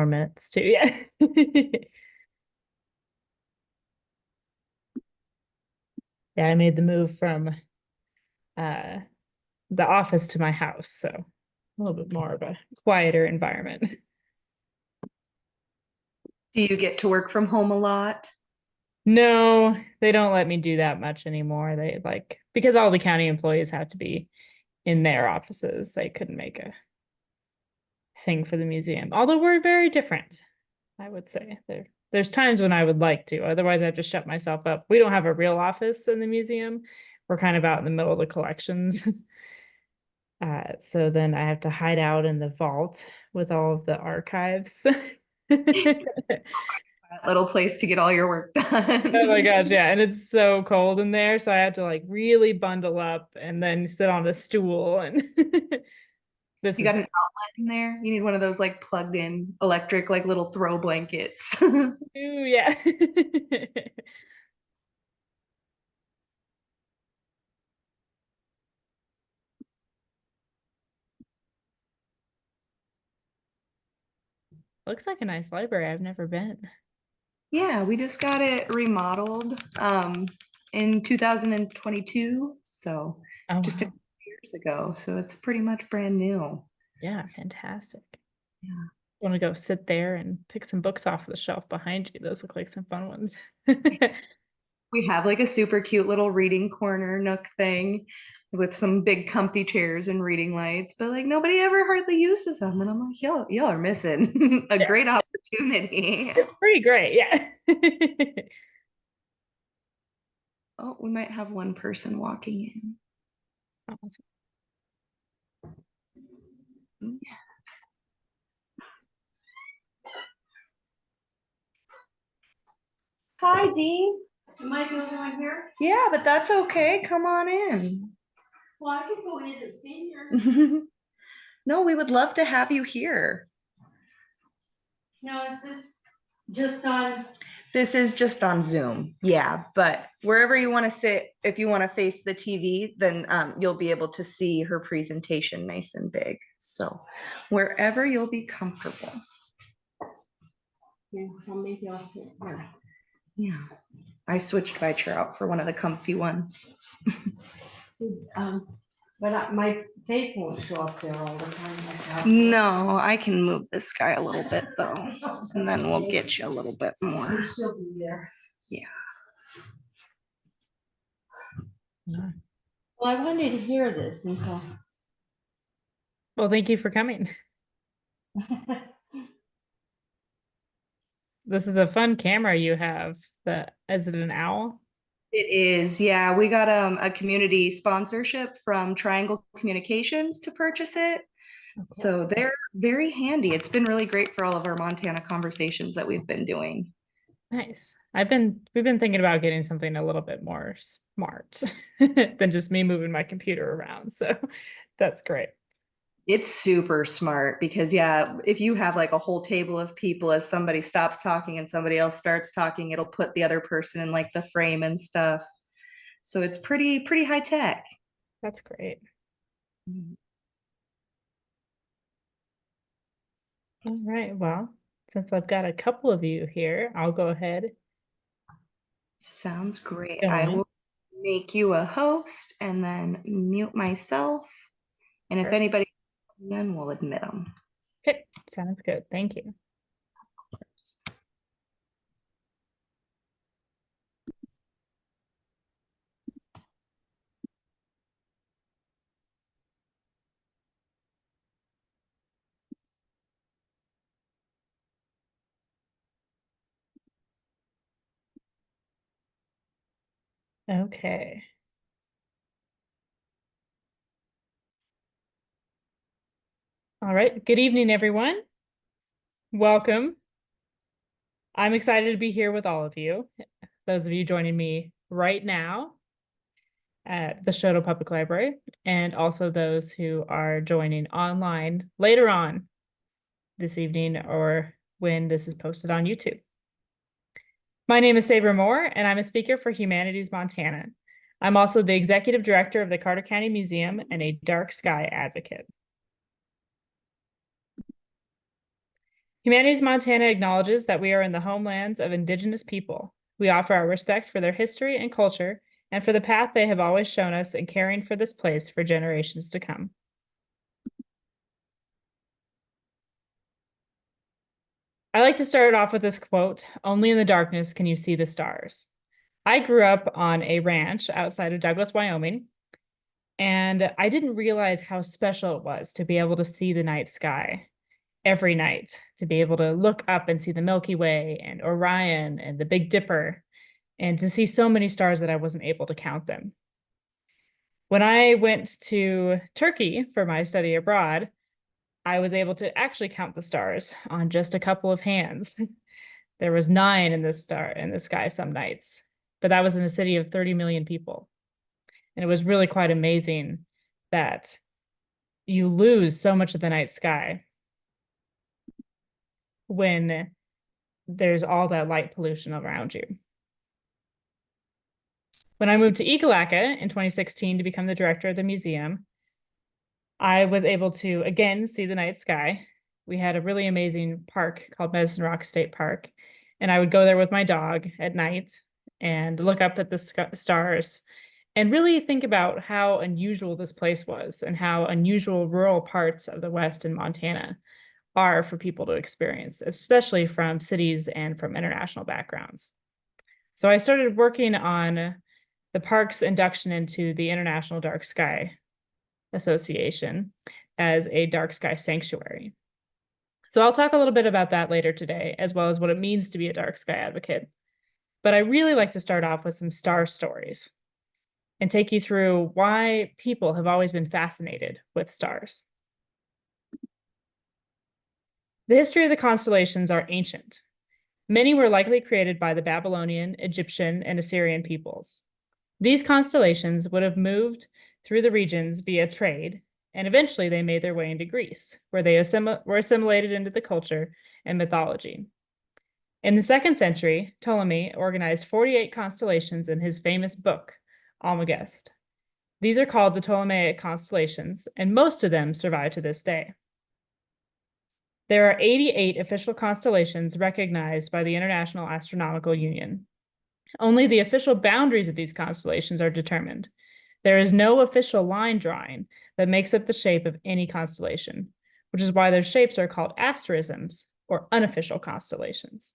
more minutes too. Yeah. Yeah, I made the move from uh the office to my house, so a little bit more of a quieter environment. Do you get to work from home a lot? No, they don't let me do that much anymore. They like because all the county employees have to be in their offices, they couldn't make a thing for the museum. Although we're very different, I would say. There's times when I would like to, otherwise I have to shut myself up. We don't have a real office in the museum. We're kind of out in the middle of the collections. So then I have to hide out in the vault with all of the archives. That little place to get all your work Oh my done. gosh, yeah. And it's so cold in there. So I had to like really bundle up and then sit on a stool. And this You is, got an outlet in there? You need one of those like plugged in electric, like little throw blankets. ooh, yeah. Looks like a nice library. I've never been. Yeah, we just got it remodeled in 2022. So Oh, just a wow. couple years ago. So it's pretty much brand new. Yeah, fantastic. Yeah. Want to go sit there and pick some books off the shelf behind you. Those look like some fun ones. We have like a super cute little reading corner nook thing with some big comfy chairs and reading lights, but like nobody ever hardly uses them. And I'm like, y'all are missing a Yeah, great opportunity. it's pretty great. Yeah. Oh, we might have one person walking Awesome. in. Hi, Dean. Am I the only one here? Yeah, but that's okay. Come on in. Well, I could go in and see her. No, we would love to have you here. Now, is this just on? This is just on Zoom. Yeah, but wherever you want to sit, if you want to face the TV, then you'll be able to see her presentation nice and big. So wherever you'll be comfortable. Yeah, well, maybe I'll sit here. Yeah. I switched my chair out for one of the comfy ones. Um, but my face won't show up there all the time. Like that. No, I can move this guy a little bit though, and then we'll get you a little bit more. She'll be there. Yeah. Yeah. Well, I wanted to hear this, and so. Well, thank you for coming. This is a fun camera you have. Is it an owl? It is, yeah. We got a community sponsorship from Triangle Communications to purchase it. Oh, cool. So they're very handy. It's been really great for all of our Montana conversations that we've been doing. Nice. We've been thinking about getting something a little bit more smart than just me moving my computer around. So that's great. It's super smart because, yeah, if you have like a whole table of people, as somebody stops talking and somebody else starts talking, it'll put the other person in like the frame and stuff. So it's pretty high tech. That's great. All right. Well, since I've got a couple of you here, I'll go ahead. Sounds great. I Going. will make you a host and then mute myself. And if anybody, then we'll admit them. Okay. Sounds good. Thank you. Okay. All right. Good evening, everyone. Welcome. I'm excited to be here with all of you. Those of you joining me right now at the Shoto Public Library, and also those who are joining online later on this evening or when this is posted on YouTube. My name is Sabre Moore, and I'm a speaker for Humanities Montana. I'm also the executive director of the Carter County Museum and a dark sky advocate. Humanities Montana acknowledges that we are in the homelands of Indigenous people. We offer our respect for their history and culture and for the path they have always shown us in caring for this place for generations to come. I like to start off with this quote, "Only in the darkness can you see the stars." I grew up on a ranch outside of Douglas, Wyoming, and I didn't realize how special it was to be able to see the night sky every night, to be able to look up and see the Milky Way and Orion and the Big Dipper, and to see so many stars that I wasn't able to count them. When I went to Turkey for my study abroad, I was able to actually count the stars on just a couple of hands. There was 9 in the sky some nights, but that was in a city of 30 million people. And it was really quite amazing that you lose so much of the night sky when there's all that light pollution around you. When I moved to Ekalaka in 2016 to become the director of the museum, I was able to again see the night sky. We had a really amazing park called Medicine Rock State Park, and I would go there with my dog at night and look up at the stars and really think about how unusual this place was and how unusual rural parts of the West in Montana are for people to experience, especially from cities and from international backgrounds. So I started working on the park's induction into the International Dark Sky Association as a dark sky sanctuary. So I'll talk a little bit about that later today, as well as what it means to be a dark sky advocate. But I really like to start off with some star stories and take you through why people have always been fascinated with stars. The history of the constellations are ancient. Many were likely created by the Babylonian, Egyptian, and Assyrian peoples. These constellations would have moved through the regions via trade, and eventually they made their way into Greece, where they were assimilated into the culture and mythology. In the 2nd century, Ptolemy organized 48 constellations in his famous book, Almagest. These are called the Ptolemaic constellations, and most of them survive to this day. There are 88 official constellations recognized by the International Astronomical Union. Only the official boundaries of these constellations are determined. There is no official line drawing that makes up the shape of any constellation, which is why their shapes are called asterisms or unofficial constellations.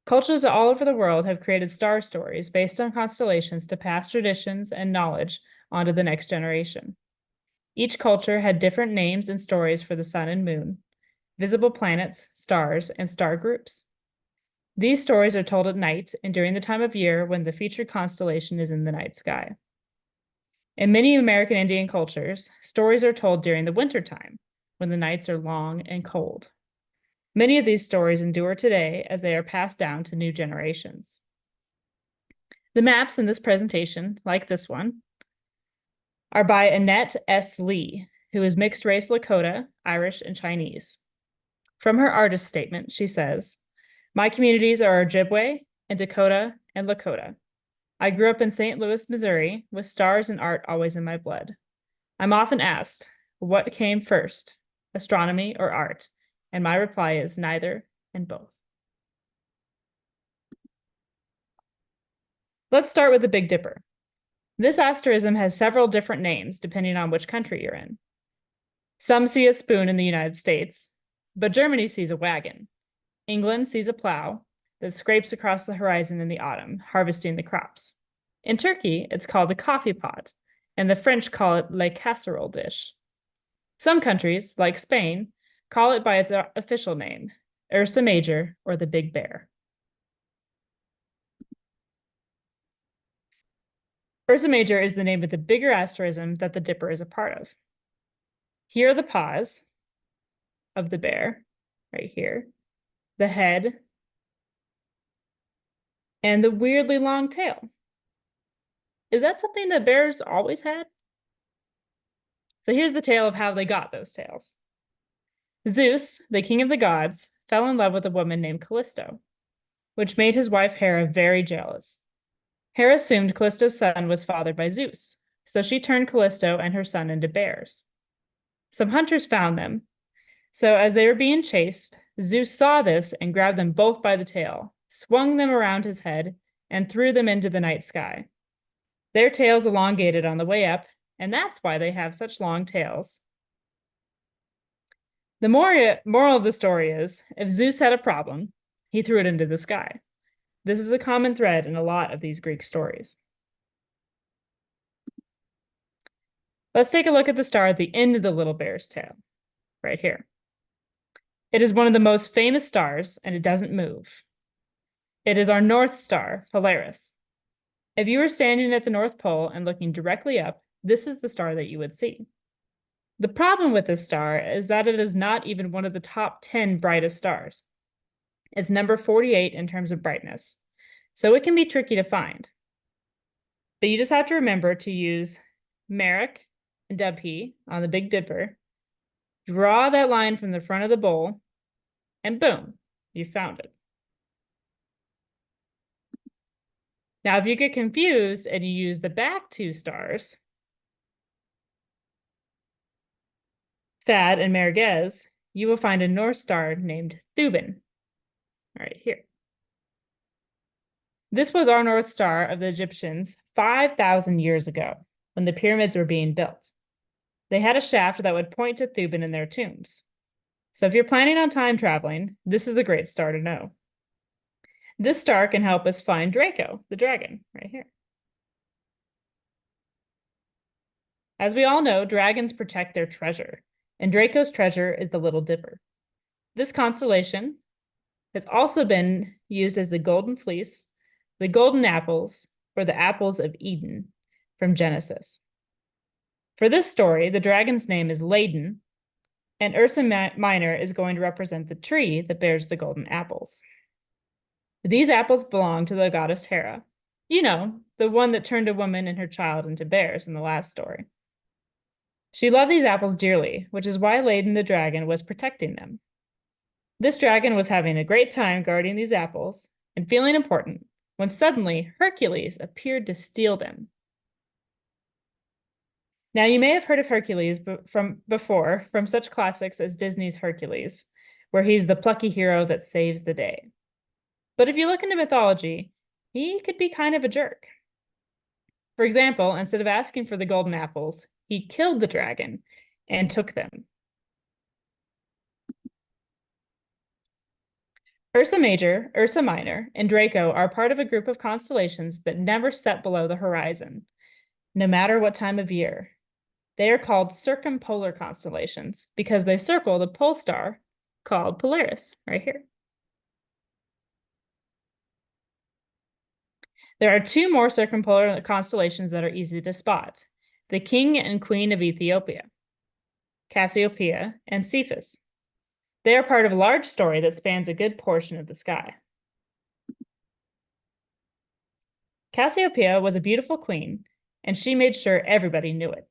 Cultures all over the world have created star stories based on constellations to pass traditions and knowledge onto the next generation. Each culture had different names and stories for the sun and moon, visible planets, stars, and star groups. These stories are told at night and during the time of year when the featured constellation is in the night sky. In many American Indian cultures, stories are told during the wintertime when the nights are long and cold. Many of these stories endure today as they are passed down to new generations. The maps in this presentation, like this one, are by Annette S. Lee, who is mixed race Lakota, Irish, and Chinese. From her artist statement, she says, "My communities are Ojibwe and Dakota and Lakota. I grew up in St. Louis, Missouri, with stars and art always in my blood. I'm often asked, what came first, astronomy or art? And my reply is neither and both." Let's start with the Big Dipper. This asterism has several different names depending on which country you're in. Some see a spoon in the United States, but Germany sees a wagon. England sees a plow that scrapes across the horizon in the autumn, harvesting the crops. In Turkey, it's called the coffee pot, and the French call it le casserole dish. Some countries, like Spain, call it by its official name, Ursa Major or the Big Bear. Ursa Major is the name of the bigger asterism that the Dipper is a part of. Here are the paws of the bear, right here, the head, and the weirdly long tail. Is that something that bears always had? So here's the tale of how they got those tails. Zeus, the king of the gods, fell in love with a woman named Callisto, which made his wife Hera very jealous. Hera assumed Callisto's son was fathered by Zeus, so she turned Callisto and her son into bears. Some hunters found them, So as they were being chased, Zeus saw this and grabbed them both by the tail, swung them around his head, and threw them into the night sky. Their tails elongated on the way up, and that's why they have such long tails. The moral of the story is, if Zeus had a problem, he threw it into the sky. This is a common thread in a lot of these Greek stories. Let's take a look at the star at the end of the little bear's tail, right here. It is one of the most famous stars, and it doesn't move. It is our North Star, Polaris. If you were standing at the North Pole and looking directly up, this is the star that you would see. The problem with this star is that it is not even one of the top 10 brightest stars. It's number 48 in terms of brightness, so it can be tricky to find. But you just have to remember to use Merik and Dubhe on the Big Dipper, draw that line from the front of the bowl, and boom, you found it. Now, if you get confused and you use the back two stars, Thad and Merguez, you will find a North Star named Thuban, right here. This was our North Star of the Egyptians 5,000 years ago, when the pyramids were being built. They had a shaft that would point to Thuban in their tombs. So if you're planning on time traveling, this is a great star to know. This star can help us find Draco, the dragon, right here. As we all know, dragons protect their treasure, and Draco's treasure is the Little Dipper. This constellation has also been used as the Golden Fleece, the Golden Apples, or the Apples of Eden from Genesis. For this story, the dragon's name is Ladon, and Ursa Minor is going to represent the tree that bears the golden apples. These apples belong to the goddess Hera. You know, the one that turned a woman and her child into bears in the last story. She loved these apples dearly, which is why Ladon the dragon was protecting them. This dragon was having a great time guarding these apples and feeling important when suddenly Hercules appeared to steal them. Now, you may have heard of Hercules before from such classics as Disney's Hercules, where he's the plucky hero that saves the day. But if you look into mythology, he could be kind of a jerk. For example, instead of asking for the golden apples, he killed the dragon and took them. Ursa Major, Ursa Minor, and Draco are part of a group of constellations that never set below the horizon, no matter what time of year. They are called circumpolar constellations because they circle the pole star called Polaris, right here. There are two more circumpolar constellations that are easy to spot: the King and Queen of Ethiopia, Cassiopeia, and Cephas. They are part of a large story that spans a good portion of the sky. Cassiopeia was a beautiful queen, and she made sure everybody knew it.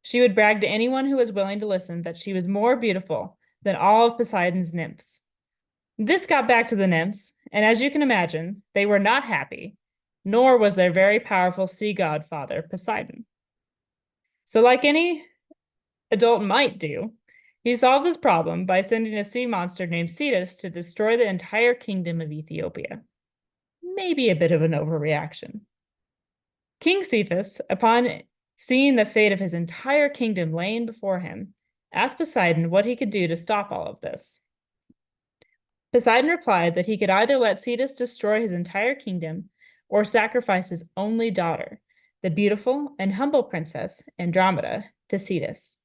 She would brag to anyone who was willing to listen that she was more beautiful than all of Poseidon's nymphs. This got back to the nymphs, and as you can imagine, they were not happy, nor was their very powerful sea god father, Poseidon. So like any adult might do, he solved this problem by sending a sea monster named Cetus to destroy the entire kingdom of Ethiopia. Maybe a bit of an overreaction. King Cephas, upon seeing the fate of his entire kingdom laying before him, asked Poseidon what he could do to stop all of this. Poseidon replied that he could either let Cetus destroy his entire kingdom or sacrifice his only daughter, the beautiful and humble princess Andromeda, to Cetus.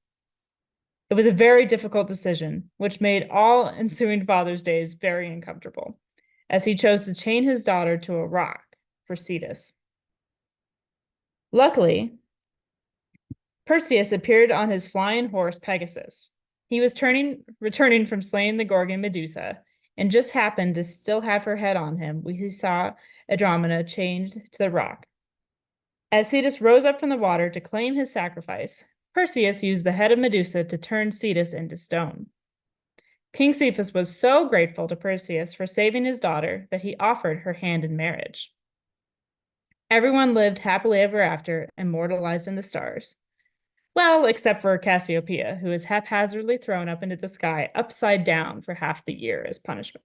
It was a very difficult decision, which made all ensuing Father's Days very uncomfortable, as he chose to chain his daughter to a rock for Cetus. Luckily, Perseus appeared on his flying horse Pegasus. He was returning from slaying the Gorgon Medusa, and just happened to still have her head on him when he saw Andromeda chained to the rock. As Cetus rose up from the water to claim his sacrifice, Perseus used the head of Medusa to turn Cetus into stone. King Cephas was so grateful to Perseus for saving his daughter that he offered her hand in marriage. Everyone lived happily ever after, immortalized in the stars. Well, except for Cassiopeia, who is haphazardly thrown up into the sky upside down for half the year as punishment.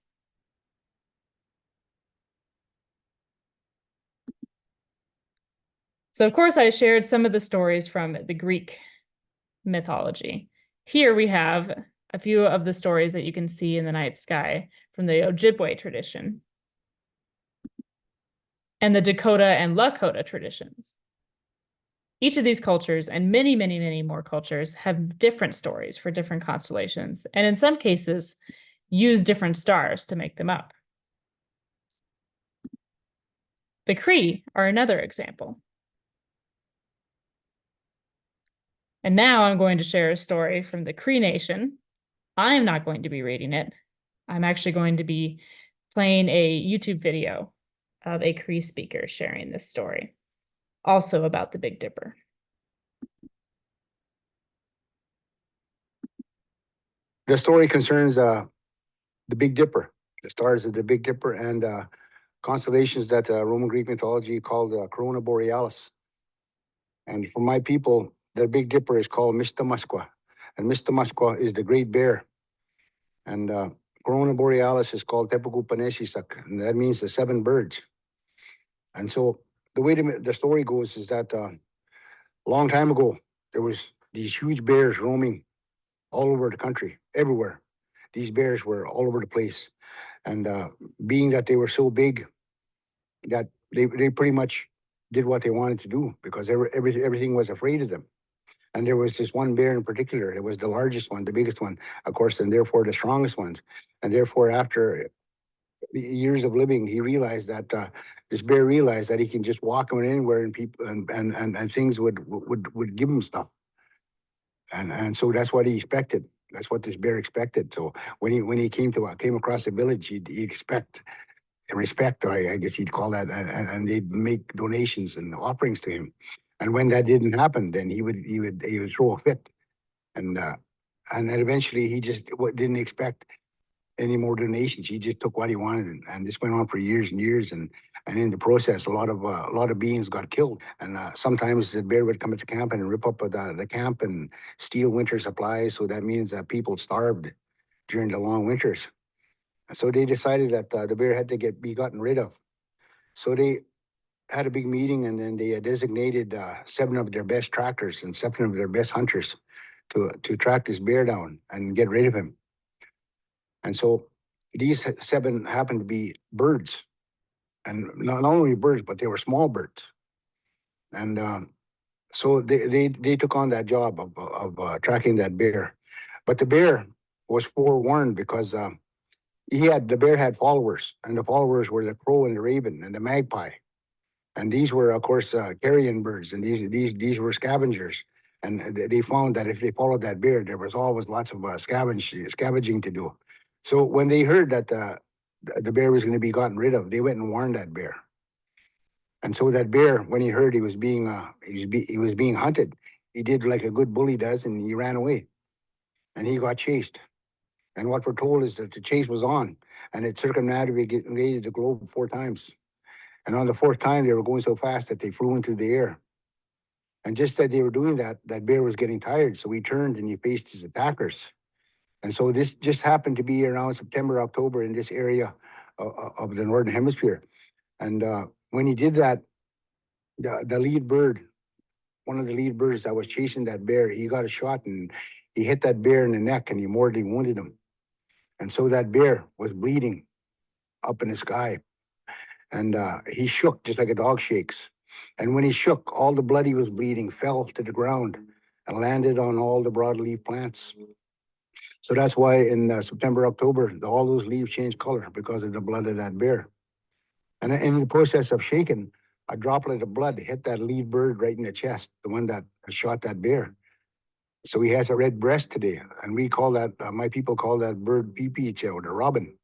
So, of course, I shared some of the stories from the Greek mythology. Here we have a few of the stories that you can see in the night sky from the Ojibwe tradition and the Dakota and Lakota traditions. Each of these cultures and many, many, many more cultures have different stories for different constellations, and in some cases, use different stars to make them up. The Cree are another example. And now I'm going to share a story from the Cree Nation. I'm not going to be reading it. I'm actually going to be playing a YouTube video of a Cree speaker sharing this story, also about the Big Dipper. The story concerns the Big Dipper, the stars of the Big Dipper, and constellations that Roman Greek mythology called Corona Borealis. And for my people, the Big Dipper is called Mistamaskwa, and Mistamaskwa is the Great Bear. And Corona Borealis is called Tepukupaneshisak, and that means the seven birds. And so the way the story goes is that a long time ago, there was these huge bears roaming all over the country, everywhere. These bears were all over the place. And being that they were so big, that they pretty much did what they wanted to do because everything was afraid of them. And there was this one bear in particular. It was the largest one, the biggest one, of course, and therefore the strongest ones. And therefore, after years of living, he realized that this bear realized that he can just walk on anywhere and people and things would give him stuff. And so that's what he expected. That's what this bear expected. So when he came across a village, he'd expect respect, or I guess you'd call that, and they'd make donations and offerings to him. And when that didn't happen, then he would throw a fit, and then eventually he just didn't expect any more donations. He just took what he wanted, and this went on for years and years, and in the process, a lot of beings got killed. And sometimes the bear would come into camp and rip up the camp and steal winter supplies. So that means that people starved during the long winters. So they decided that the bear had to be gotten rid of. So they had a big meeting, and then they designated 7 of their best trackers and 7 of their best hunters to track this bear down and get rid of him. And so these 7 happened to be birds, and not only birds, but they were small birds. And so they took on that job of tracking that bear. But the bear was forewarned because the bear had followers, and the followers were the crow and the raven and the magpie. And these were, of course, carrion birds, and these were scavengers. And they found that if they followed that bear, there was always lots of scavenging to do. So when they heard that the bear was going to be gotten rid of, they went and warned that bear. And so that bear, when he heard he was being hunted, he did like a good bully does, and he ran away, and he got chased. And what we're told is that the chase was on, and it circumnavigated the globe 4 times. And on the 4th time, they were going so fast that they flew into the air. And just as they were doing that, that bear was getting tired, so he turned and he faced his attackers. And so this just happened to be around September, October in this area of the Northern Hemisphere. And when he did that, the lead bird, one of the lead birds that was chasing that bear, he got a shot and he hit that bear in the neck and he mortally wounded him. And so that bear was bleeding up in the sky. And he shook just like a dog shakes. And when he shook, all the blood he was bleeding fell to the ground and landed on all the broadleaf plants. So that's why in September, October, all those leaves change color because of the blood of that bear. And in the process of shaking, a droplet of blood hit that lead bird right in the chest, the one that shot that bear. So he has a red breast today. And we call that, my people call that bird pipiche, or the robin.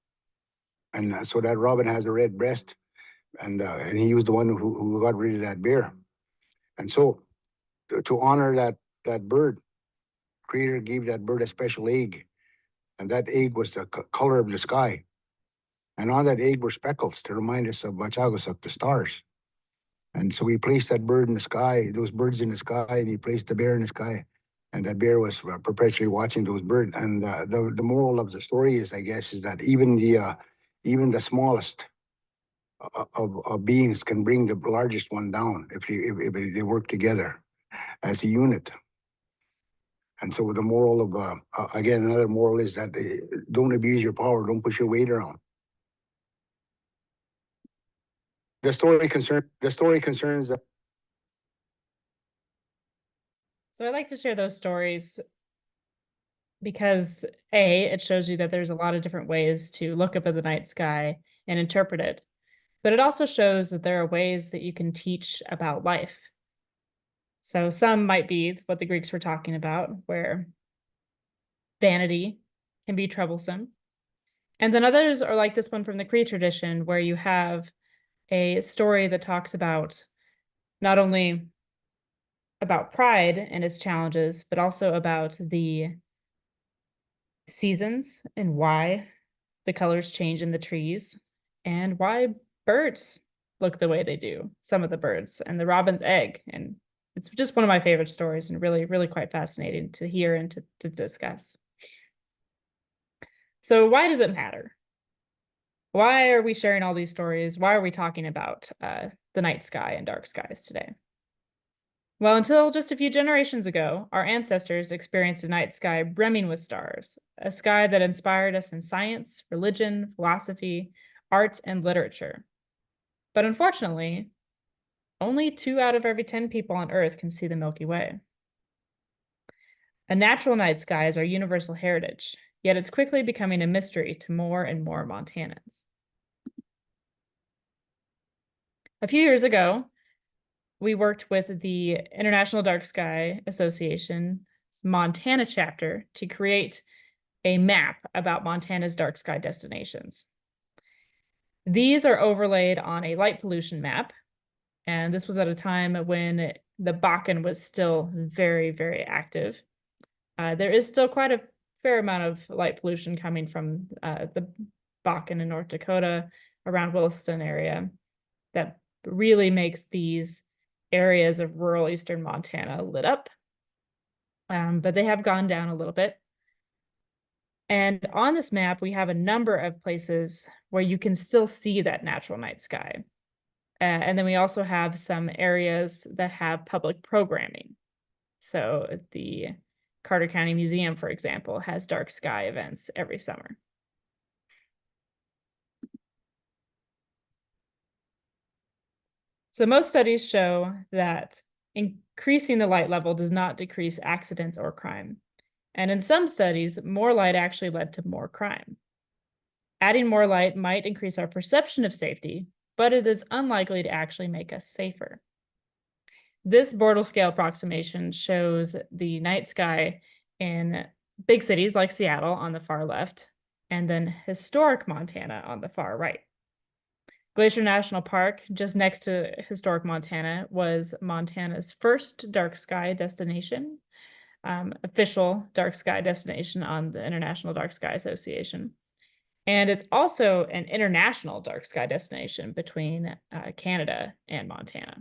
And so that robin has a red breast. And he was the one who got rid of that bear. And so to honor that bird, Creator gave that bird a special egg. And that egg was the color of the sky. And on that egg were speckles to remind us of Wachagosak, the stars. And so he placed that bird in the sky, those birds in the sky, and he placed the bear in the sky And that bear was perpetually watching those birds. And the moral of the story is, I guess, is that even the smallest of beings can bring the largest one down if they work together as a unit. And so the moral of again, another moral is that don't abuse your power, don't push your weight around. The story concerns that. So I like to share those stories because A, it shows you that there's a lot of different ways to look up at the night sky and interpret it. But it also shows that there are ways that you can teach about life. So some might be what the Greeks were talking about, where vanity can be troublesome. And then others are like this one from the Cree tradition, where you have a story that talks about not only about pride and its challenges, but also about the seasons and why the colors change in the trees and why birds look the way they do, some of the birds, and the robin's egg. And it's just one of my favorite stories and really, really quite fascinating to hear and to discuss. So why does it matter? Why are we sharing all these stories? Why are we talking about the night sky and dark skies today? Well, until just a few generations ago, our ancestors experienced a night sky brimming with stars, a sky that inspired us in science, religion, philosophy, art, and literature. But unfortunately, only 2 out of every 10 people on Earth can see the Milky Way. A natural night sky is our universal heritage, yet it's quickly becoming a mystery to more and more Montanans. A few years ago, we worked with the International Dark Sky Association's Montana chapter to create a map about Montana's dark sky destinations. These are overlaid on a light pollution map, and this was at a time when the Bakken was still very, very active. There is still quite a fair amount of light pollution coming from the Bakken in North Dakota, around Williston area, that really makes these areas of rural eastern Montana lit up. But they have gone down a little bit. And on this map, we have a number of places where you can still see that natural night sky. And then we also have some areas that have public programming. So the Carter County Museum, for example, has dark sky events every summer. So most studies show that increasing the light level does not decrease accidents or crime. And in some studies, more light actually led to more crime. Adding more light might increase our perception of safety, but it is unlikely to actually make us safer. This Bortle scale approximation shows the night sky in big cities like Seattle on the far left, and then historic Montana on the far right. Glacier National Park, just next to historic Montana, was Montana's first dark sky destination, official dark sky destination on the International Dark Sky Association. And it's also an international dark sky destination between Canada and Montana.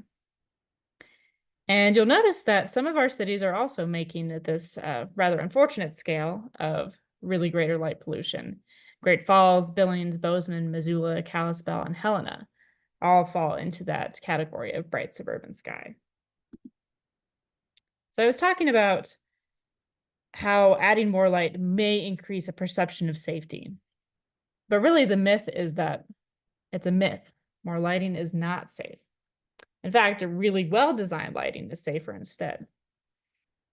And you'll notice that some of our cities are also making this rather unfortunate scale of really greater light pollution. Great Falls, Billings, Bozeman, Missoula, Kalispell, and Helena all fall into that category of bright suburban sky. So I was talking about how adding more light may increase a perception of safety. But really the myth is that it's a myth. More lighting is not safe. In fact, a really well-designed lighting is safer instead.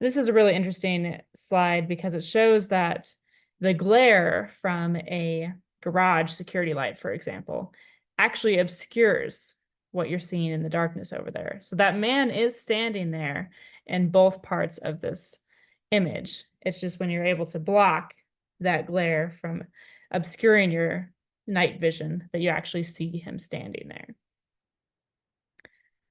This is a really interesting slide because it shows that the glare from a garage security light, for example, actually obscures what you're seeing in the darkness over there. So that man is standing there in both parts of this image. It's just when you're able to block that glare from obscuring your night vision that you actually see him standing there.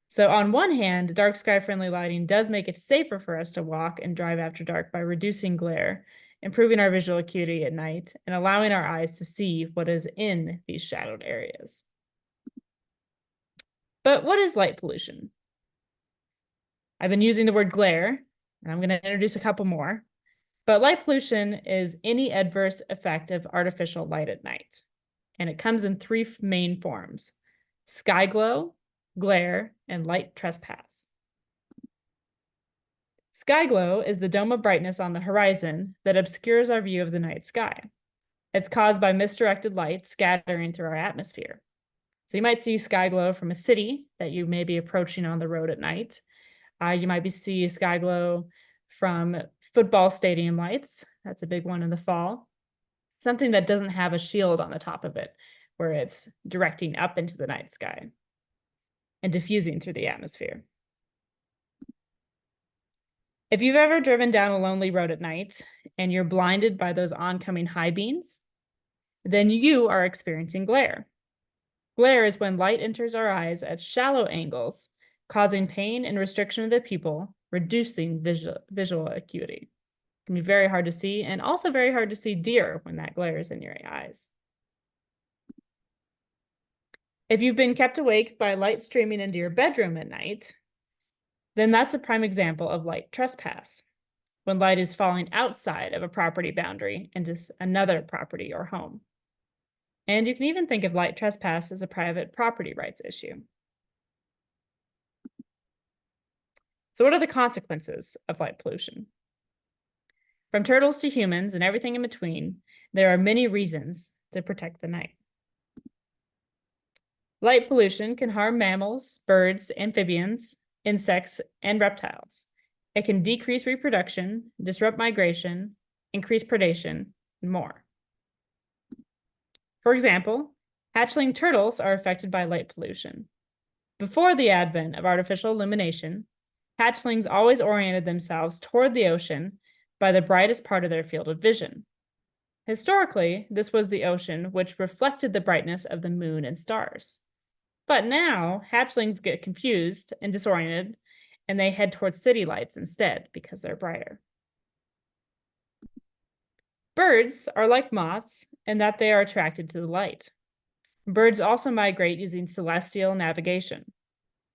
So on one hand, dark sky friendly lighting does make it safer for us to walk and drive after dark by reducing glare, improving our visual acuity at night, and allowing our eyes to see what is in these shadowed areas. But what is light pollution? I've been using the word glare And I'm going to introduce a couple more. But light pollution is any adverse effect of artificial light at night. And it comes in three main forms: sky glow, glare, and light trespass. Sky glow is the dome of brightness on the horizon that obscures our view of the night sky. It's caused by misdirected light scattering through our atmosphere. So you might see sky glow from a city that you may be approaching on the road at night. You might see sky glow from football stadium lights. That's a big one in the fall. Something that doesn't have a shield on the top of it, where it's directing up into the night sky and diffusing through the atmosphere. If you've ever driven down a lonely road at night and you're blinded by those oncoming high beams, then you are experiencing glare. Glare is when light enters our eyes at shallow angles, causing pain and restriction of the pupil, reducing visual acuity. It can be very hard to see, and also very hard to see deer when that glare is in your eyes. If you've been kept awake by light streaming into your bedroom at night, then that's a prime example of light trespass, when light is falling outside of a property boundary into another property or home. And you can even think of light trespass as a private property rights issue. So what are the consequences of light pollution? From turtles to humans and everything in between, there are many reasons to protect the night. Light pollution can harm mammals, birds, amphibians, insects, and reptiles. It can decrease reproduction, disrupt migration, increase predation, and more. For example, hatchling turtles are affected by light pollution. Before the advent of artificial illumination, hatchlings always oriented themselves toward the ocean by the brightest part of their field of vision. Historically, this was the ocean, which reflected the brightness of the moon and stars. But now, hatchlings get confused and disoriented, and they head towards city lights instead because they're brighter. Birds are like moths in that they are attracted to the light. Birds also migrate using celestial navigation.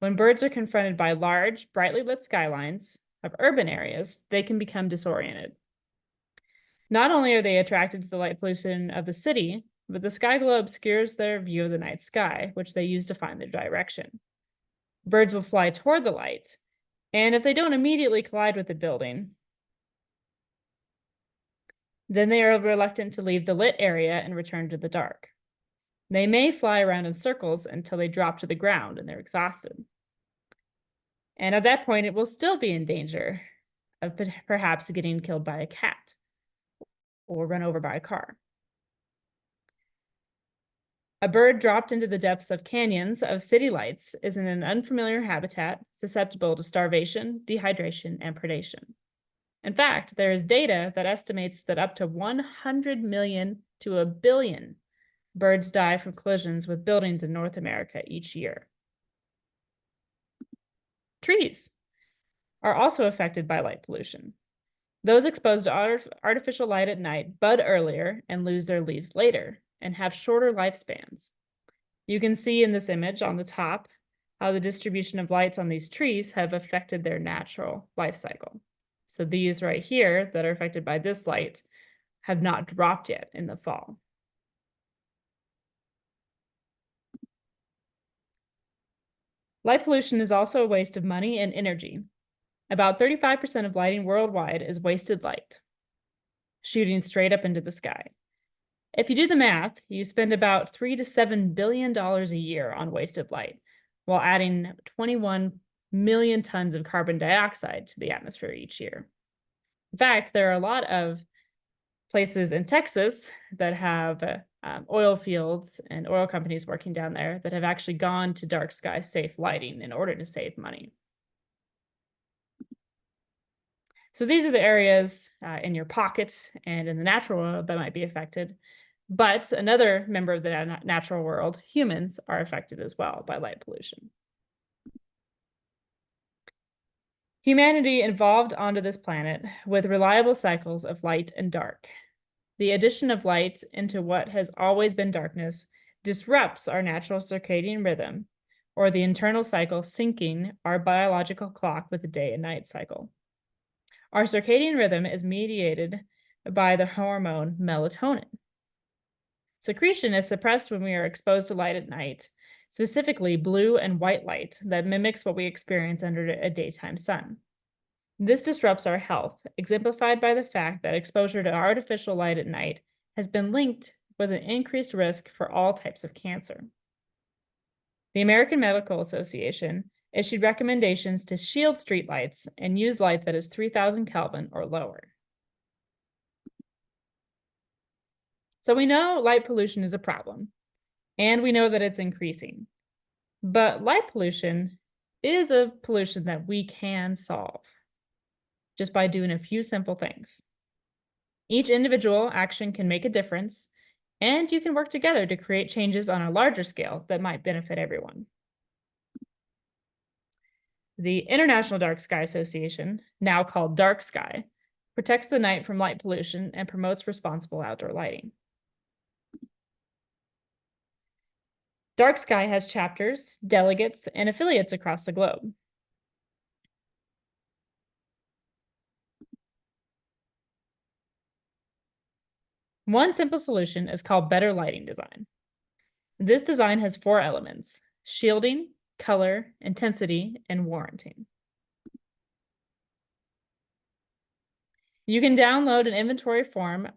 When birds are confronted by large, brightly lit skylines of urban areas, they can become disoriented. Not only are they attracted to the light pollution of the city, but the sky glow obscures their view of the night sky, which they use to find their direction. Birds will fly toward the light, and if they don't immediately collide with the building, then they are reluctant to leave the lit area and return to the dark. They may fly around in circles until they drop to the ground and they're exhausted. And at that point, it will still be in danger of perhaps getting killed by a cat or run over by a car. A bird dropped into the depths of canyons of city lights is in an unfamiliar habitat, susceptible to starvation, dehydration, and predation. In fact, there is data that estimates that up to 100 million to a billion birds die from collisions with buildings in North America each year. Trees are also affected by light pollution. Those exposed to artificial light at night bud earlier and lose their leaves later and have shorter lifespans. You can see in this image on the top how the distribution of lights on these trees have affected their natural life cycle. So these right here that are affected by this light have not dropped yet in the fall. Light pollution is also a waste of money and energy. About 35% of lighting worldwide is wasted light, shooting straight up into the sky. If you do the math, you spend about $3 to $7 billion a year on wasted light, while adding 21 million tons of carbon dioxide to the atmosphere each year. In fact, there are a lot of places in Texas that have oil fields and oil companies working down there that have actually gone to dark sky safe lighting in order to save money. So these are the areas in your pocket and in the natural world that might be affected. But another member of the natural world, humans, are affected as well by light pollution. Humanity evolved onto this planet with reliable cycles of light and dark. The addition of light into what has always been darkness disrupts our natural circadian rhythm, or the internal cycle syncing our biological clock with the day and night cycle. Our circadian rhythm is mediated by the hormone melatonin. Secretion is suppressed when we are exposed to light at night, specifically blue and white light that mimics what we experience under a daytime sun. This disrupts our health, exemplified by the fact that exposure to artificial light at night has been linked with an increased risk for all types of cancer. The American Medical Association issued recommendations to shield streetlights and use light that is 3,000 Kelvin or lower. So we know light pollution is a problem, and we know that it's increasing. But light pollution is a pollution that we can solve just by doing a few simple things. Each individual action can make a difference, and you can work together to create changes on a larger scale that might benefit everyone. The International Dark Sky Association, now called Dark Sky, protects the night from light pollution and promotes responsible outdoor lighting. Dark Sky has chapters, delegates, and affiliates across the globe. One simple solution is called better lighting design. This design has 4 elements: shielding, color, intensity, and warranting. You can download an inventory form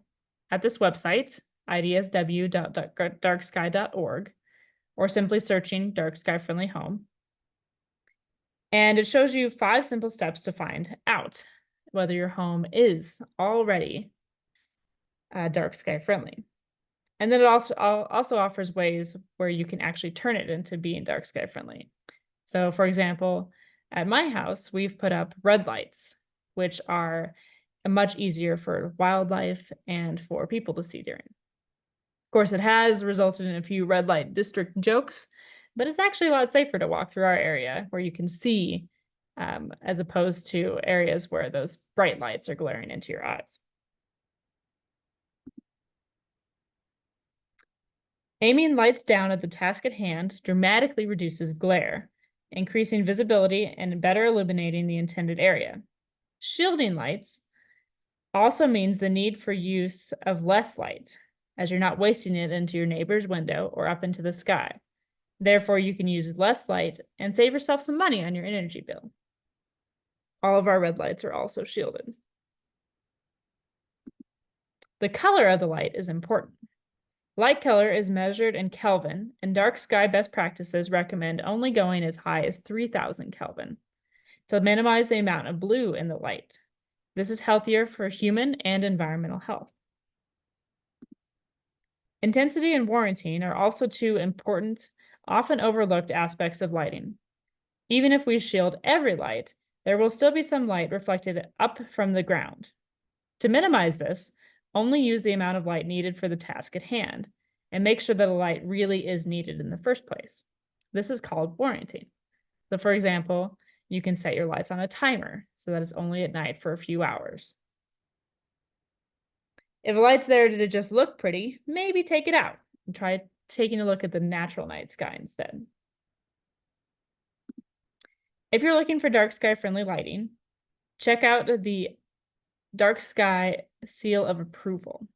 at this website, idsw.darksky.org, or simply searching Dark Sky Friendly Home. And it shows you 5 simple steps to find out whether your home is already dark sky friendly. And then it also offers ways where you can actually turn it into being dark sky friendly. So for example, at my house, we've put up red lights, which are much easier for wildlife and for people to see during. Of course, it has resulted in a few red light district jokes, but it's actually a lot safer to walk through our area where you can see, as opposed to areas where those bright lights are glaring into your eyes. Aiming lights down at the task at hand dramatically reduces glare, increasing visibility and better illuminating the intended area. Shielding lights also means the need for use of less light, as you're not wasting it into your neighbor's window or up into the sky. Therefore, you can use less light and save yourself some money on your energy bill. All of our red lights are also shielded. The color of the light is important. Light color is measured in Kelvin, and dark sky best practices recommend only going as high as 3,000 Kelvin to minimize the amount of blue in the light. This is healthier for human and environmental health. Intensity and warranting are also 2 important, often overlooked aspects of lighting. Even if we shield every light, there will still be some light reflected up from the ground. To minimize this, only use the amount of light needed for the task at hand, and make sure that a light really is needed in the first place. This is called warranting. So for example, you can set your lights on a timer so that it's only at night for a few hours. If a light's there to just look pretty, maybe take it out and try taking a look at the natural night sky instead. If you're looking for dark sky friendly lighting, check out the Dark Sky Seal of Approval.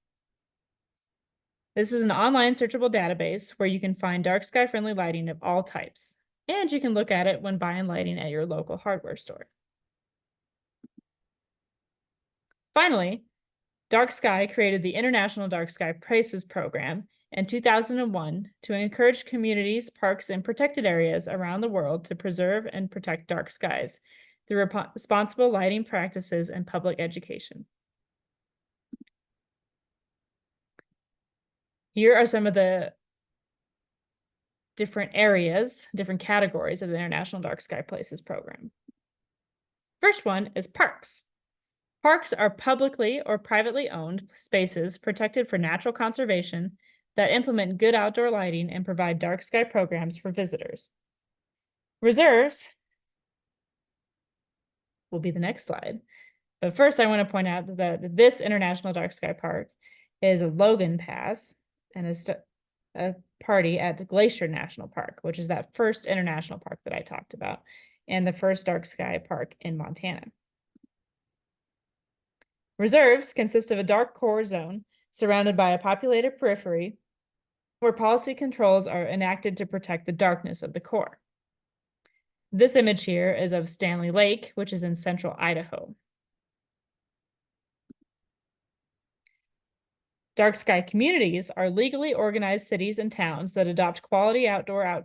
This is an online searchable database where you can find dark sky friendly lighting of all types, and you can look at it when buying lighting at your local hardware store. Finally, Dark Sky created the International Dark Sky Prices Program in 2001 to encourage communities, parks, and protected areas around the world to preserve and protect dark skies through responsible lighting practices and public education. Here are some of the different areas, different categories of the International Dark Sky Places program. First one is parks. Parks are publicly or privately owned spaces protected for natural conservation that implement good outdoor lighting and provide dark sky programs for visitors. Reserves will be the next slide. But first, I want to point out that this International Dark Sky Park is a Logan Pass and is a party at Glacier National Park, which is that first international park that I talked about, and the first dark sky park in Montana. Reserves consist of a dark core zone surrounded by a populated periphery where policy controls are enacted to protect the darkness of the core. This image here is of Stanley Lake, which is in central Idaho. Dark sky communities are legally organized cities and towns that adopt quality outdoor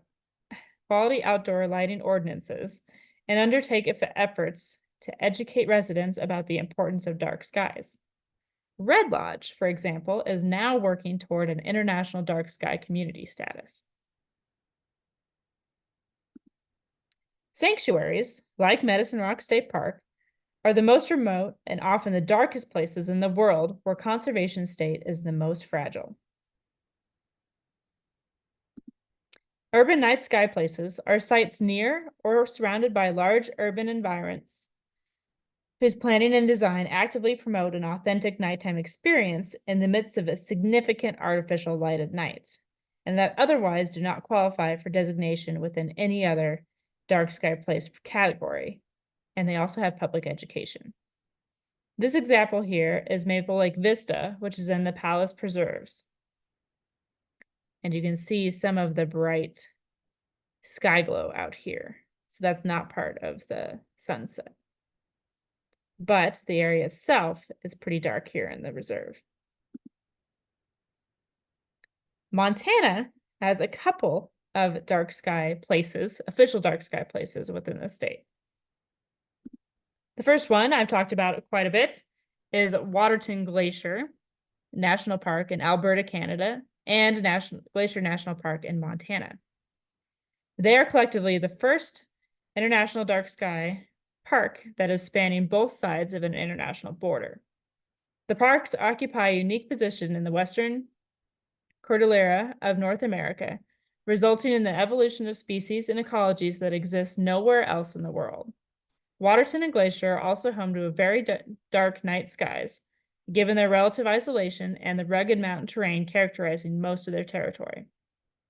lighting ordinances and undertake efforts to educate residents about the importance of dark skies. Red Lodge, for example, is now working toward an international dark sky community status. Sanctuaries, like Medicine Rock State Park, are the most remote and often the darkest places in the world where conservation state is the most fragile. Urban night sky places are sites near or surrounded by large urban environments whose planning and design actively promote an authentic nighttime experience in the midst of a significant artificial light at night, and that otherwise do not qualify for designation within any other dark sky place category, and they also have public education. This example here is Maple Lake Vista, which is in the Palace Preserves. And you can see some of the bright sky glow out here. So that's not part of the sunset. But the area itself is pretty dark here in the reserve. Montana has a couple of dark sky places, official dark sky places within the state. The first one I've talked about quite a bit is Waterton Glacier National Park in Alberta, Canada, and Glacier National Park in Montana. They are collectively the first international dark sky park that is spanning both sides of an international border. The parks occupy a unique position in the Western Cordillera of North America, resulting in the evolution of species and ecologies that exist nowhere else in the world. Waterton and Glacier are also home to a very dark night skies, given their relative isolation and the rugged mountain terrain characterizing most of their territory.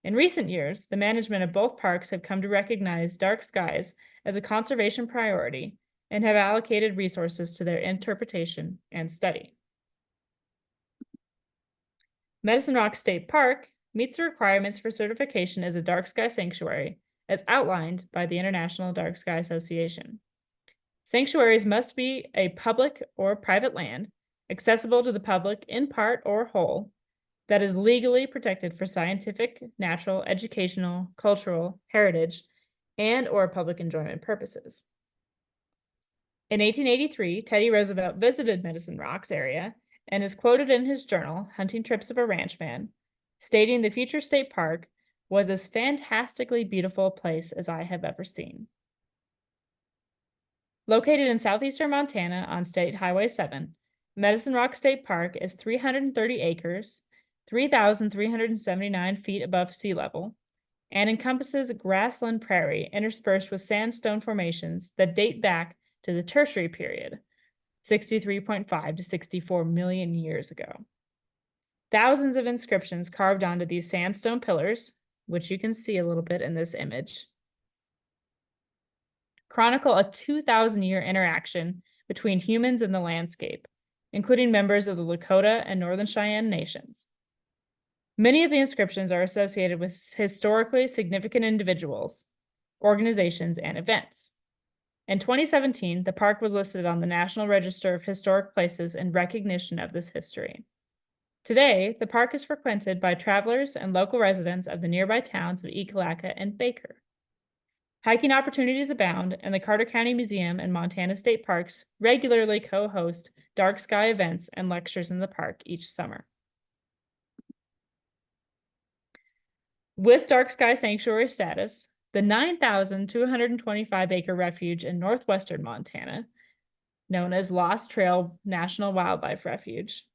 In recent years, the management of both parks have come to recognize dark skies as a conservation priority and have allocated resources to their interpretation and study. Medicine Rock State Park meets the requirements for certification as a dark sky sanctuary as outlined by the International Dark Sky Association. Sanctuaries must be a public or private land, accessible to the public in part or whole, that is legally protected for scientific, natural, educational, cultural, heritage, and or public enjoyment purposes. In 1883, Teddy Roosevelt visited Medicine Rock's area and is quoted in his journal, Hunting Trips of a Ranchman, stating the future state park was as fantastically beautiful a place as I have ever seen. Located in southeastern Montana on State Highway 7, Medicine Rock State Park is 330 acres, 3,379 feet above sea level, and encompasses grassland prairie interspersed with sandstone formations that date back to the Tertiary period, 63.5 to 64 million years ago. Thousands of inscriptions carved onto these sandstone pillars, which you can see a little bit in this image, chronicle a 2,000-year interaction between humans and the landscape, including members of the Lakota and Northern Cheyenne nations. Many of the inscriptions are associated with historically significant individuals, organizations, and events. In 2017, the park was listed on the National Register of Historic Places in recognition of this history. Today, the park is frequented by travelers and local residents of the nearby towns of Ekalaka and Baker. Hiking opportunities abound, and the Carter County Museum and Montana State Parks regularly co-host dark sky events and lectures in the park each summer. With dark sky sanctuary status, the 9,225-acre refuge in northwestern Montana, known as Lost Trail National Wildlife Refuge,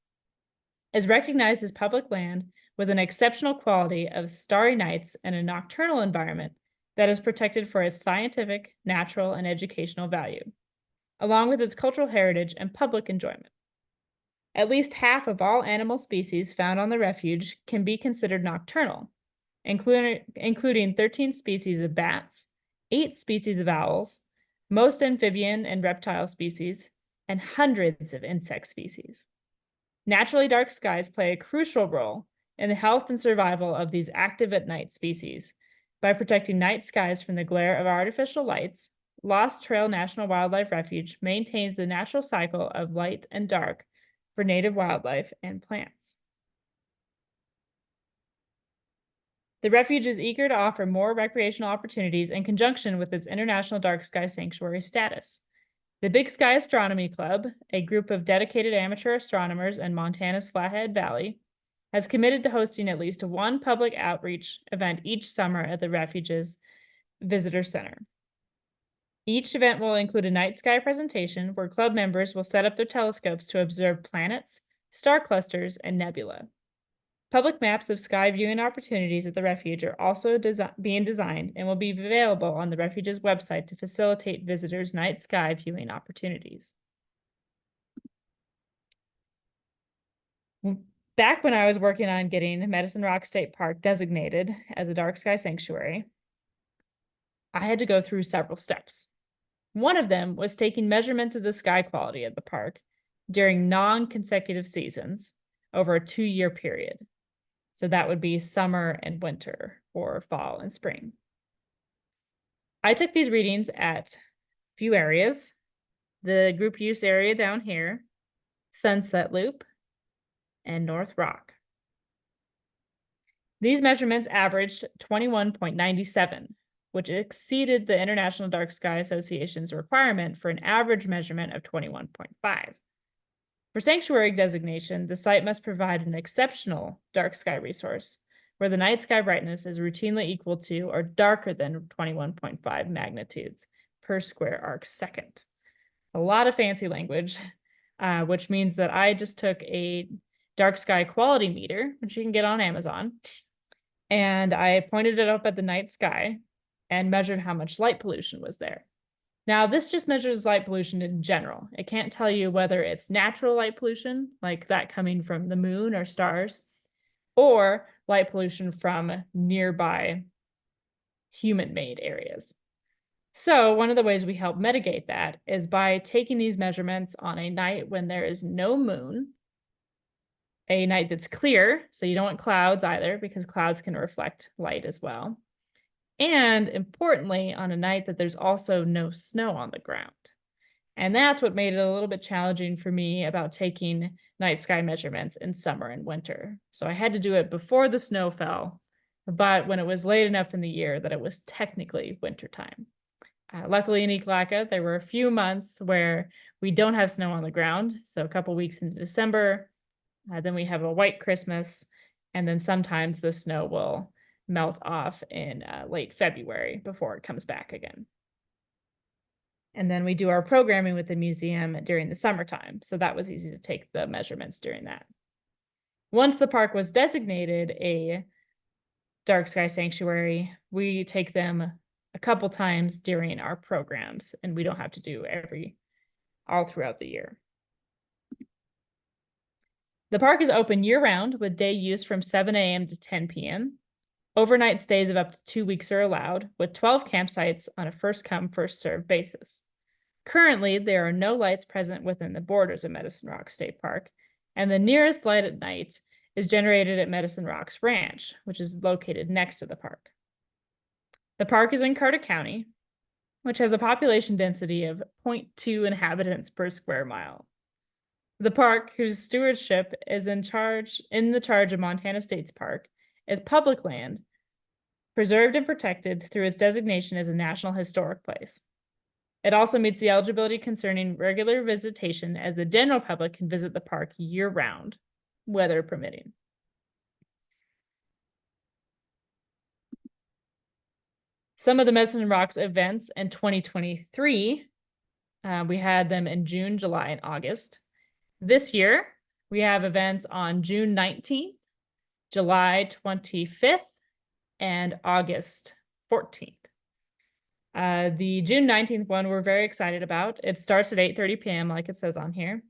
is recognized as public land with an exceptional quality of starry nights and a nocturnal environment that is protected for its scientific, natural, and educational value, along with its cultural heritage and public enjoyment. At least half of all animal species found on the refuge can be considered nocturnal, including 13 species of bats, 8 species of owls, most amphibian and reptile species, and hundreds of insect species. Naturally dark skies play a crucial role in the health and survival of these active at night species by protecting night skies from the glare of artificial lights. Lost Trail National Wildlife Refuge maintains the natural cycle of light and dark for native wildlife and plants. The refuge is eager to offer more recreational opportunities in conjunction with its International Dark Sky Sanctuary status. The Big Sky Astronomy Club, a group of dedicated amateur astronomers in Montana's Flathead Valley, has committed to hosting at least one public outreach event each summer at the refuge's visitor center. Each event will include a night sky presentation where club members will set up their telescopes to observe planets, star clusters, and nebula. Public maps of sky viewing opportunities at the refuge are also being designed and will be available on the refuge's website to facilitate visitors' night sky viewing opportunities. Back when I was working on getting Medicine Rock State Park designated as a dark sky sanctuary, I had to go through several steps. One of them was taking measurements of the sky quality of the park during non-consecutive seasons over a 2-year period. So that would be summer and winter, or fall and spring. I took these readings at a few areas: the group use area down here, Sunset Loop, and North Rock. These measurements averaged 21.97, which exceeded the International Dark Sky Association's requirement for an average measurement of 21.5. For sanctuary designation, the site must provide an exceptional dark sky resource where the night sky brightness is routinely equal to or darker than 21.5 magnitudes per square arc second. A lot of fancy language, which means that I just took a dark sky quality meter, which you can get on Amazon, and I pointed it up at the night sky and measured how much light pollution was there. Now, this just measures light pollution in general. It can't tell you whether it's natural light pollution, like that coming from the moon or stars, or light pollution from nearby human-made areas. So one of the ways we help mitigate that is by taking these measurements on a night when there is no moon, a night that's clear, so you don't want clouds either, because clouds can reflect light as well. And importantly, on a night that there's also no snow on the ground. And that's what made it a little bit challenging for me about taking night sky measurements in summer and winter. So I had to do it before the snow fell, but when it was late enough in the year that it was technically wintertime. Luckily in Ekalaka, there were a few months where we don't have snow on the ground. So a couple weeks into December, then we have a white Christmas, and then sometimes the snow will melt off in late February before it comes back again. And then we do our programming with the museum during the summertime. So that was easy to take the measurements during that. Once the park was designated a dark sky sanctuary, we take them a couple times during our programs, and we don't have to do all throughout the year. The park is open year-round with day use from 7 a.m. to 10 p.m. Overnight stays of up to 2 weeks are allowed, with 12 campsites on a first-come, first-served basis. Currently, there are no lights present within the borders of Medicine Rock State Park, and the nearest light at night is generated at Medicine Rocks Ranch, which is located next to the park. The park is in Carter County, which has a population density of 0.2 inhabitants per square mile. The park, whose stewardship is in the charge of Montana State's Park, is public land, preserved and protected through its designation as a National Historic Place. It also meets the eligibility concerning regular visitation, as the general public can visit the park year-round, weather permitting. Some of the Medicine Rocks events in 2023, we had them in June, July, and August. This year, we have events on June 19th, July 25th, and August 14th. The June 19th one we're very excited about. It starts at 8:30 p.m. like it says on here.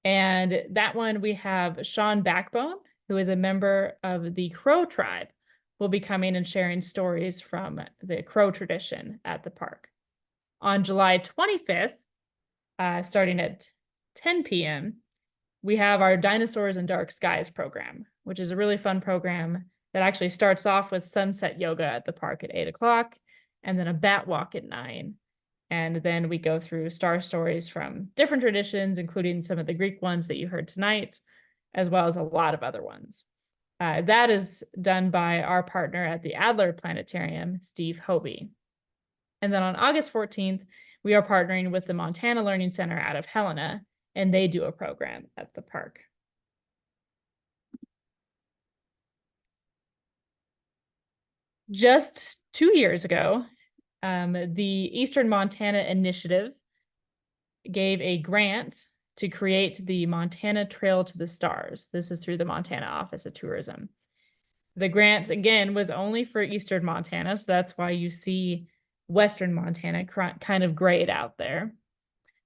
And that one we have Sean Backbone, who is a member of the Crow tribe, will be coming and sharing stories from the Crow tradition at the park. On July 25th, starting at 10 p.m., we have our Dinosaurs and Dark Skies program, which is a really fun program that actually starts off with sunset yoga at the park at 8 o'clock, and then a bat walk at 9. And then we go through star stories from different traditions, including some of the Greek ones that you heard tonight, as well as a lot of other ones. That is done by our partner at the Adler Planetarium, Steve Hobie. And then on August 14th, we are partnering with the Montana Learning Center out of Helena, and they do a program at the park. Just 2 years ago, the Eastern Montana Initiative gave a grant to create the Montana Trail to the Stars. This is through the Montana Office of Tourism. The grant, again, was only for Eastern Montana, so that's why you see Western Montana kind of grayed out there.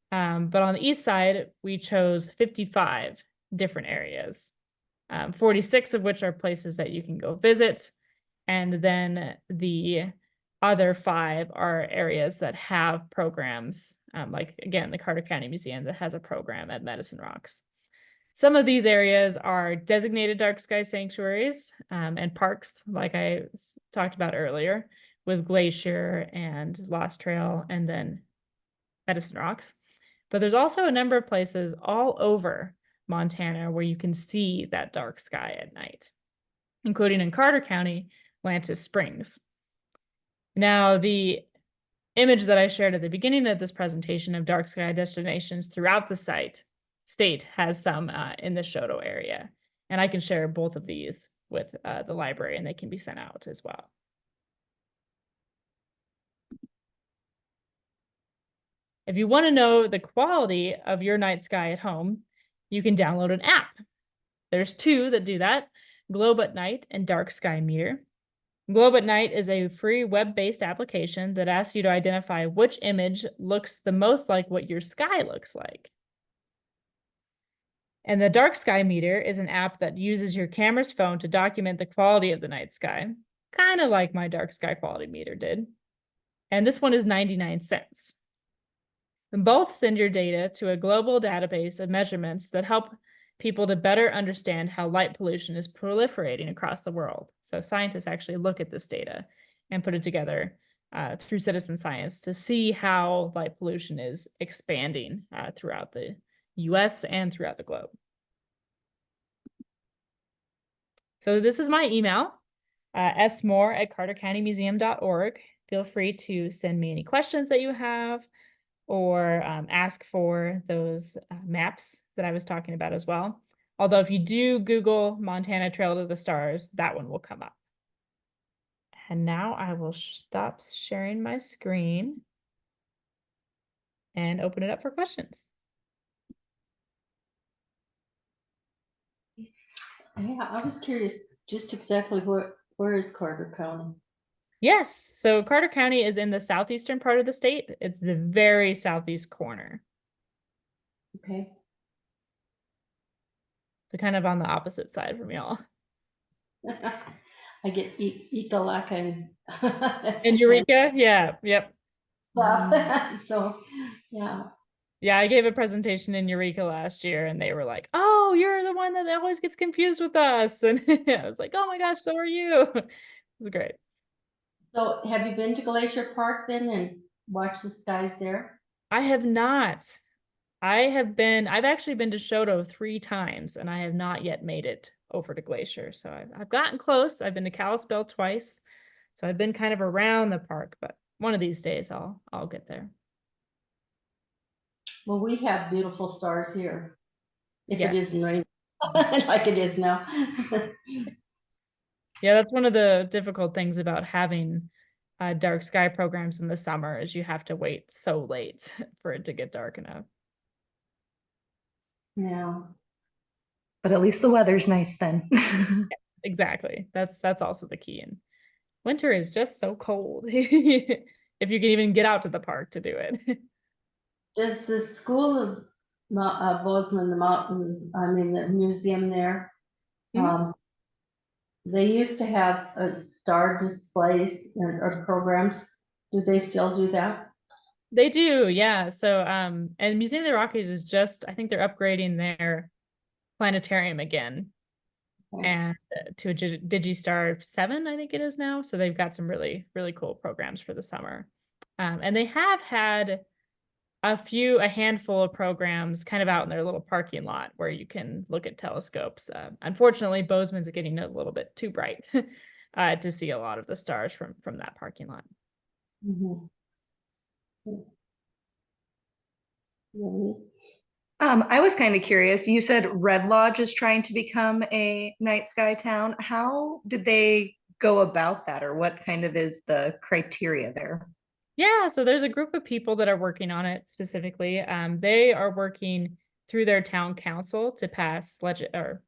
But on the east side, we chose 55 different areas, 46 of which are places that you can go visit. And then the other 5 are areas that have programs, like, again, the Carter County Museum that has a program at Medicine Rocks. Some of these areas are designated dark sky sanctuaries and parks, like I talked about earlier, with Glacier and Lost Trail and then Medicine Rocks. But there's also a number of places all over Montana where you can see that dark sky at night, including in Carter County, Lantis Springs. Now, the image that I shared at the beginning of this presentation of dark sky destinations throughout the state has some in the Shoto area. And I can share both of these with the library, and they can be sent out as well. If you want to know the quality of your night sky at home, you can download an app. There's 2 that do that, Globe at Night and Dark Sky Meter. Globe at Night is a free web-based application that asks you to identify which image looks the most like what your sky looks like. And the Dark Sky Meter is an app that uses your camera's phone to document the quality of the night sky, kind of like my Dark Sky Quality Meter did. And this one is 99 cents. And both send your data to a global database of measurements that help people to better understand how light pollution is proliferating across the world. So scientists actually look at this data and put it together through citizen science to see how light pollution is expanding throughout the US and throughout the globe. So this is my email, smoore@cartercountymuseum.org. Feel free to send me any questions that you have, or ask for those maps that I was talking about as well. Although if you do Google Montana Trail to the Stars, that one will come up. And now I will stop sharing my screen and open it up for questions. Yeah, I was curious, just exactly where is Carter County? Yes, so Carter County is in the southeastern part of the state. It's the very southeast corner. Okay. So kind of on the opposite side from y'all. I get Ekalaka And Eureka? Yeah, yep. stuff. So, yeah. Yeah, I gave a presentation in Eureka last year, and they were like, "Oh, you're the one that always gets confused with us." And I was like, "Oh my gosh, so are you." It was great. So have you been to Glacier Park then and watched the skies there? I have not. I've actually been to Shoto 3 times, and I have not yet made it over to Glacier. So I've gotten close. I've been to Kalispell twice. So I've been kind of around the park, but one of these days I'll get there. Well, we have beautiful stars here. If Yes. it isn't raining like it is now. Yeah, that's one of the difficult things about having dark sky programs in the summer is you have to wait so late for it to get dark enough. Yeah. But at least the weather's nice then. Exactly. That's also the key. And winter is just so cold if you can even get out to the park to do it. Does the school of Bozeman, the museum there, Mhm. they used to have a star displays or programs. Do they still do that? They do, yeah. So, and Museum of the Rockies is just, I think they're upgrading their planetarium again. Okay. And to a Digistar 7, I think it is now. So they've got some really, really cool programs for the summer. And they have had a handful of programs kind of out in their little parking lot where you can look at telescopes. Unfortunately, Bozeman's getting a little bit too bright to see a lot of the stars from that parking lot. Mhm. Really? I was kind of curious. You said Red Lodge is trying to become a night sky town. How did they go about that, or what kind of is the criteria there? Yeah, so there's a group of people that are working on it specifically. They are working through their town council to pass or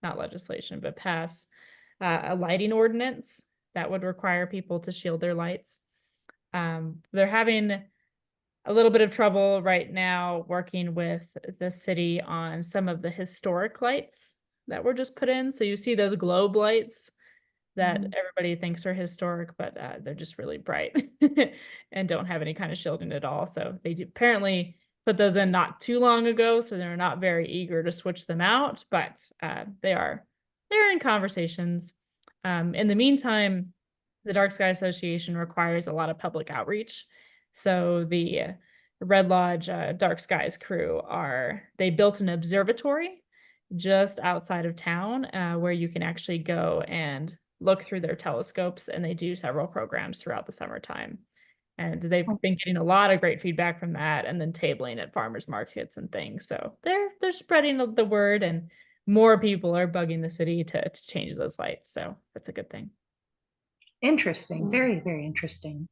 not legislation, but pass a lighting ordinance that would require people to shield their lights. They're having a little bit of trouble right now working with the city on some of the historic lights that were just put in. So you see those globe lights that Mhm. everybody thinks are historic, but they're just really bright and don't have any kind of shielding at all. So they apparently put those in not too long ago, so they're not very eager to switch them out, but they're in conversations. In the meantime, the Dark Sky Association requires a lot of public outreach. So the Red Lodge Dark Skies crew they built an observatory just outside of town where you can actually go and look through their telescopes, and they do several programs throughout the summertime. And they've been getting a lot of great feedback from that, and then tabling at farmers markets and things. So they're spreading the word, and more people are bugging the city to change those lights. So that's a good thing. Interesting. Very, very interesting.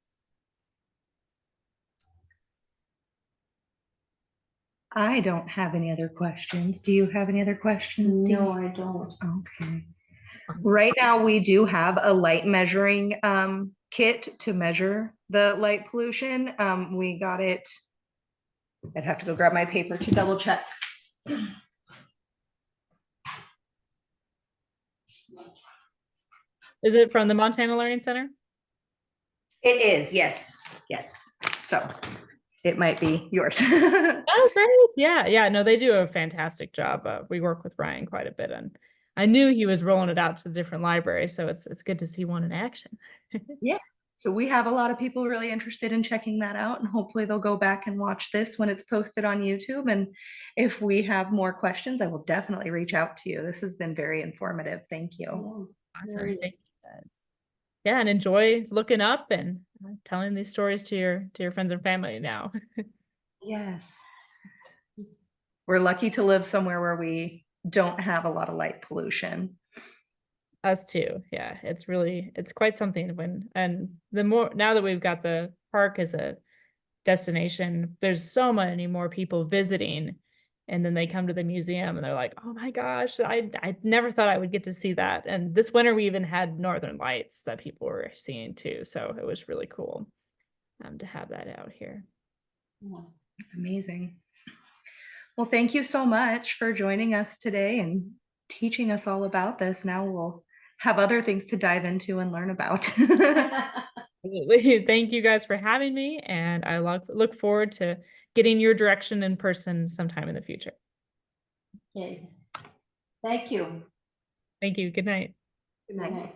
I don't have any other questions. Do you have any other questions, Dee? No, I don't. Okay. Right now, we do have a light measuring kit to measure the light pollution. We got it. I'd have to go grab my paper to double check. Is it from the Montana Learning Center? It is, yes, yes. So it might be yours. Oh, great. Yeah, yeah. No, they do a fantastic job. We work with Ryan quite a bit, and I knew he was rolling it out to different libraries, so it's good to see one in action. Yeah. So we have a lot of people really interested in checking that out, and hopefully they'll go back and watch this when it's posted on YouTube. And if we have more questions, I will definitely reach out to you. This has been very informative. Thank you. Yeah, Awesome. very- Thank you guys. Yeah, and enjoy looking up and telling these stories to your friends and family now. Yes. We're lucky to live somewhere where we don't have a lot of light pollution. Us too. Yeah, it's quite something and the more now that we've got the park as a destination, there's so many more people visiting, and then they come to the museum and they're like, oh my gosh, I never thought I would get to see that. And this winter we even had northern lights that people were seeing too, so it was really cool to have that out here. yeah. It's amazing. Well, thank you so much for joining us today and teaching us all about this. Now we'll have other things to dive into and learn about. Absolutely. Thank you guys for having me, and I look forward to getting your direction in person sometime in the future. Okay. Thank you. Thank you. Good night. Good night. Good night.